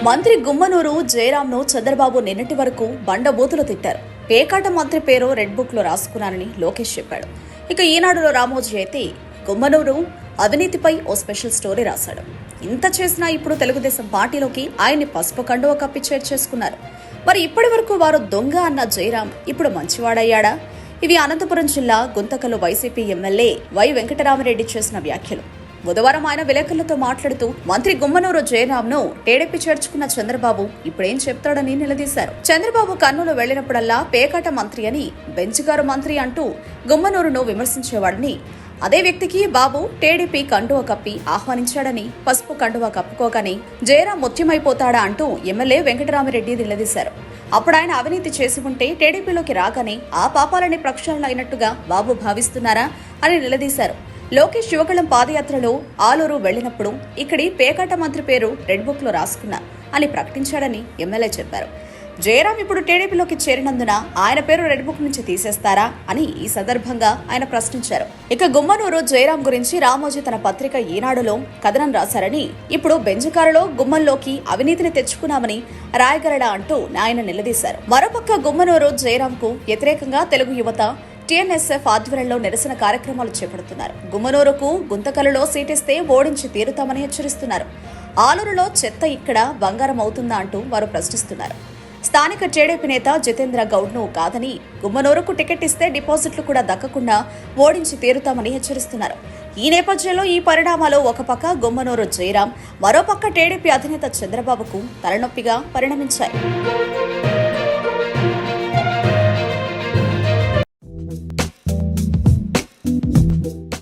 మంత్రి గుమ్మనూరు జయరాంను చంద్రబాబు నిన్నటి వరకు బండబూతులు తిట్టారు. పేకాట మంత్రి పేరు రెడ్ బుక్ లో రాసుకున్నానని లోకేష్ చెప్పాడు. ఇక ఈనాడులో రామోజీ అయితే గుమ్మనూరు అవినీతిపై ఓ స్పెషల్ స్టోరీ రాశాడు. ఇంత చేసినా ఇప్పుడు తెలుగుదేశం పార్టీలోకి ఆయన్ని పసుపు కండువ కప్పి చేర్చేసుకున్నారు. మరి ఇప్పటి వరకు వారు దొంగ అన్న జయరాం ఇప్పుడు మంచివాడయ్యాడా? ఇవి అనంతపురం జిల్లా Guntakal YCP MLA Y Venkatarama Reddy చేసిన వ్యాఖ్యలు. బుధవారం ఆయన విలేకరులతో మాట్లాడుతూ మంత్రి గుమ్మనూరు జయరాంను టీడీపీ చేర్చుకున్న చంద్రబాబు ఇప్పుడేం చెప్తాడని నిలదీశారు. చంద్రబాబు కర్నూలు వెళ్లినప్పుడల్లా పేకాట మంత్రి అని, బెంచిగారు మంత్రి అంటూ గుమ్మనూరును విమర్శించేవాడని, అదే వ్యక్తికి బాబు టీడీపీ కండువ కప్పి ఆహ్వానించాడని, పసుపు కండువ కప్పుకోగానే జయరాం ముత్యమైపోతాడా అంటూ ఎమ్మెల్యే వెంకటరామరెడ్డి నిలదీశారు. అప్పుడు ఆయన అవినీతి చేసి ఉంటే టీడీపీలోకి రాగానే ఆ పాపాలని ప్రక్షాళన అయినట్టుగా బాబు భావిస్తున్నారా అని నిలదీశారు. లోకేష్ యువకులం పాదయాత్రలో ఆలూరు వెళ్లినప్పుడు ఇక్కడి పేకాట మంత్రి పేరు రెడ్ బుక్ లో రాసుకున్నా అని ప్రకటించాడని ఎమ్మెల్యే చెప్పారు. జయరాం ఇప్పుడు టీడీపీలోకి చేరినందున ఆయన పేరు రెడ్ బుక్ నుంచి తీసేస్తారా అని ఈ సందర్భంగా ఆయన ప్రశ్నించారు. ఇక గుమ్మనూరు జయరాం గురించి రామోజీ తన పత్రిక ఈనాడులో కథనం రాశారని, ఇప్పుడు బెంజకారులో గుమ్మంలోకి అవినీతిని తెచ్చుకున్నామని రాయగలడా అంటూ ఆయన నిలదీశారు. మరోపక్క గుమ్మనూరు జయరాంకు వ్యతిరేకంగా తెలుగు యువత టీఎన్ఎస్ఎఫ్ ఆధ్వర్యంలో నిరసన కార్యక్రమాలు చేపడుతున్నారు. గుమ్మనూరుకు గుంతకల్లులో సీటిస్తే ఓడించి తీరుతామని హెచ్చరిస్తున్నారు. ఆలూరులో చెత్త ఇక్కడ బంగారం అవుతుందా అంటూ వారు ప్రశ్నిస్తున్నారు. స్థానిక టీడీపీ నేత జితేంద్ర గౌడ్ను కాదని, గుమ్మనూరుకు టికెట్ ఇస్తే డిపాజిట్లు కూడా దక్కకుండా ఓడించి తీరుతామని హెచ్చరిస్తున్నారు. ఈ నేపథ్యంలో ఈ పరిణామాలు ఒక పక్క గుమ్మనూరు జయరాం, మరోపక్క టీడీపీ అధినేత చంద్రబాబుకు తలనొప్పిగా పరిణమించాయి.